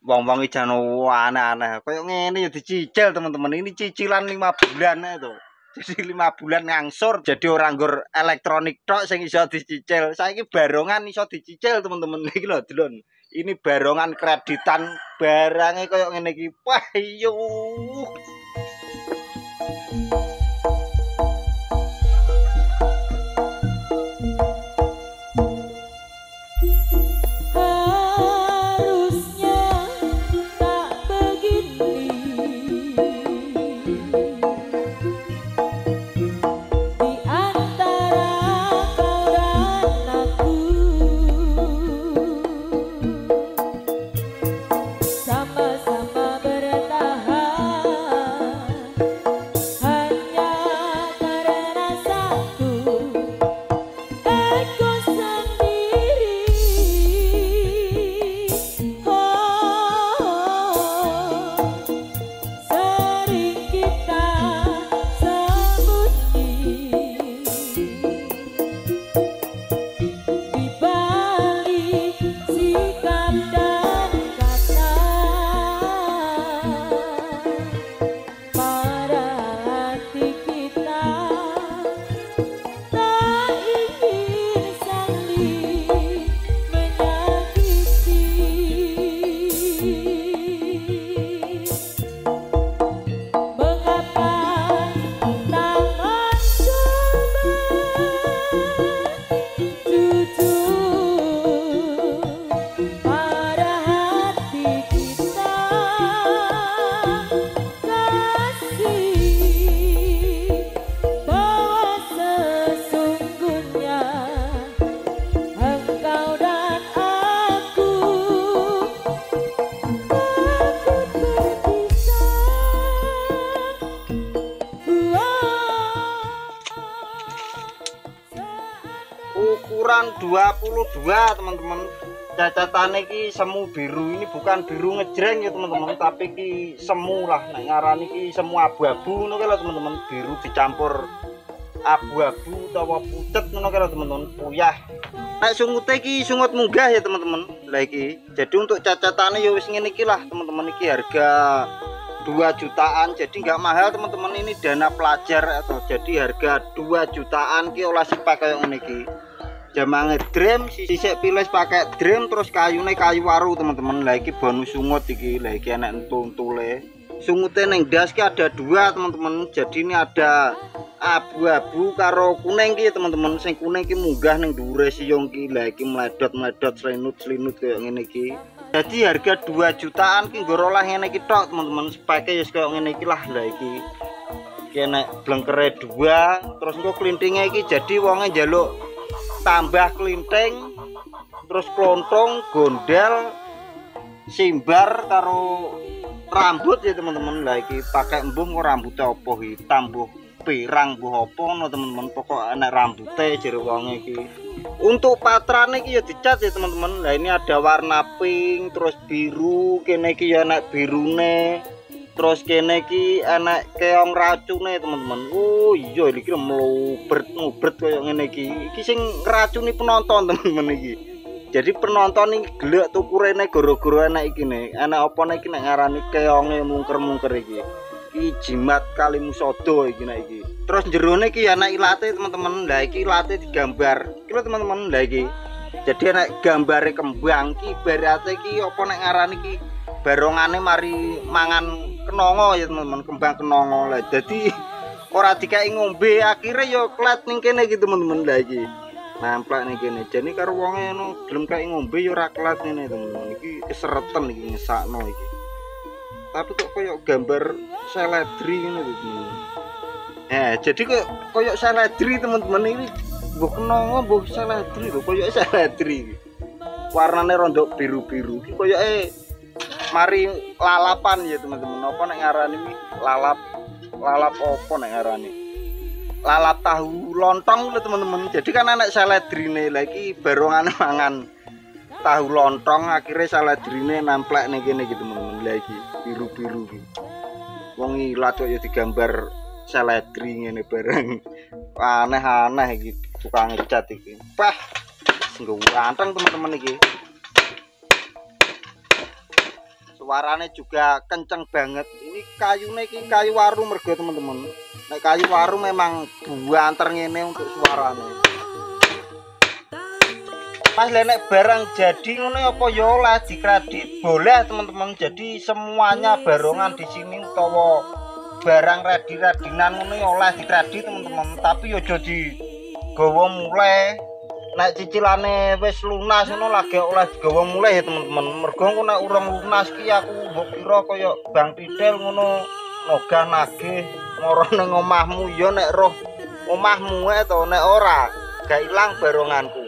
Wong-wong jan aneh-aneh. Kayak ngene ya dicicil, teman-teman. Ini cicilan 5 bulan itu. Jadi 5 bulan ngangsur jadi orang nggur elektronik tok sing iso dicicil. Saiki barongan iso dicicil, teman-teman. Iki lho, delon. Ini barongan kreditan barangnya kayak ngene iki. Wah, iya. Ukuran 22, teman-teman. Cacatane iki semu biru. Ini bukan biru ngejreng ya, teman-teman, tapi ki semu lah. Nek ngarani ki semu abu-abu ngono lho, teman-teman. Biru dicampur abu-abu utawa pucet ngono lho, teman-teman. Puyah. Nek sungute iki sungut munggah ya, teman-teman. Lah iki. Jadi untuk cacatane ya wis ngene iki lah, teman-teman. Iki harga 2 jutaan, jadi nggak mahal, teman-teman. Ini dana pelajar atau jadi harga 2 jutaan ki olah spek kayak ngene iki. Jamange drum sisik pilis pakai drum, terus kayune kayu waru, teman-teman. Lah iki bonus sungut iki. Lah iki enek entul-entule. Sungute ning das ki ada 2, teman-teman. Jadi ini ada abu-abu karo kuning ki, teman-teman. Sing kuning ki munggah ning dhuwure siyong ki. Lah iki mledot-mledot slinut-slinut kayak ngene iki. Jadi harga 2 jutaan ki nggo olah ngene iki tok, teman-teman. Speke ya kayak ngene iki lah. Lah iki nek blengkere 2, terus engko klintinge iki jadi wonge njaluk tambah klinting, terus klontong, gondel, simbar karo rambut ya, teman-teman. Lah iki pakai embung rambutnya apa hitam mbuh pirang mbuh apa ngono, teman-teman. Pokok enek rambute jero wonge iki. Untuk patrane iki ya dicat ya, teman-teman. Lah ini ada warna pink, terus biru, kene iki ya enek birune. Terus kene iki enek keong racune, teman-teman. Oh iya, iki mlubret koyo ngene iki. Iki sing ngracuni penonton, teman-teman iki. Jadi penonton iki gelek tukurene gara-gara enek iki ne. Enek apa nek iki nek ngarani keonge mungker-mungker iki. Iki jimat Kalimusada iki nek iki. Terus jerone iki enek ilate, teman-teman. Lah iki ilate digambar. Iki lho, teman-teman. Lah iki. Jadi enek gambare kembang iki, ibarate iki apa nek ngarani iki barongane mari mangan kenongo ya, teman-teman. Kembang kenongo. Lah jadi ora dikai ngombe, akhirnya yo klet ning kene iki, teman-teman. Lah iki namplak ning kene. Jane karo wonge ngono gelem kai ngombe yo ora klet ngene, teman-teman. Iki keseretan iki ngesakno iki. Tapi kok koyo gambar seledri ngene lho, teman-teman. Jadi kok koyo seledri, teman-teman. Ini mbuh kenongo mbuh seledri lho, koyo seledri iki. Warnane rondok biru-biru iki koyoke mari lalapan ya, teman-teman. Apa nek ngarani lalap apa nek ngarani lalap tahu lontong lho, teman-teman. Jadi kan anak seledrine lagi barongane mangan tahu lontong, akhirnya seledrine namplek ning kene iki, teman-teman. Lagi biru-biru iki wong ilat kok ya digambar seledri ngene bareng. Aneh-aneh iki tukang ngecat iki. Pah nggo anteng, teman-teman iki. suaranya juga kenceng banget. Ini kayunya ini kayu waru mergo teman-teman. Nek kayu waru memang buanter ngene untuk suaranya. Mas lenek barang jadi ngono apa ya oleh dikredit boleh teman-teman. Jadi semuanya barongan di sini utawa barang radi-radinan ngono oleh dikredit teman-teman. Tapi yo aja digawa mulai. Nek cicilane wis lunas ngono lagi oleh digawa mulai ya teman-teman. Mergo engko nek urung lunas ki aku mbok kira kaya Bang Pidel ngono nogah nagih moro ning omahmu ya nek roh omahmu to nek ora gak ilang baronganku.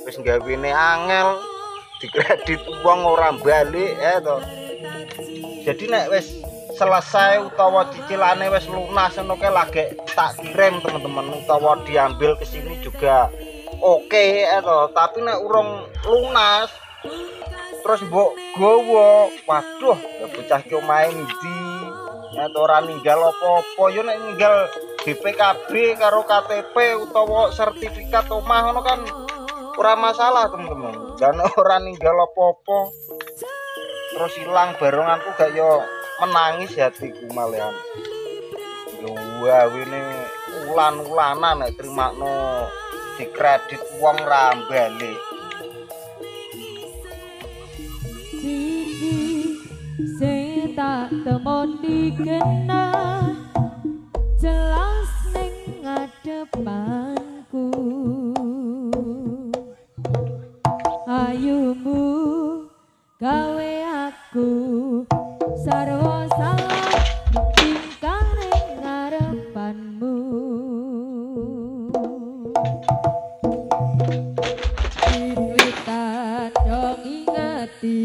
Wis gawene angel dikredit wong ora balik to. Jadi nek wis selesai utawa cicilane wis lunas ngono ke lagi tak kirim teman-teman utawa diambil ke sini juga oke to. Tapi nek urung lunas terus mbok gowo, waduh ya bocah ki omahe ndi nek ora ninggal apa-apa ya nek ninggal BPKB karo KTP utawa sertifikat omah ngono kan ora masalah teman-teman. Dan ora ninggal apa-apa terus hilang baronganku gak yo menangis hatiku malehan. Yo wawene ulan-ulanan nek trimakno dikredit wong ra balik. Siji sing tak temoni kena jelas ning ngadepanku. Ayumu gawe aku sarwa salah tingkah ning ngarepanmu. Kita dong ingati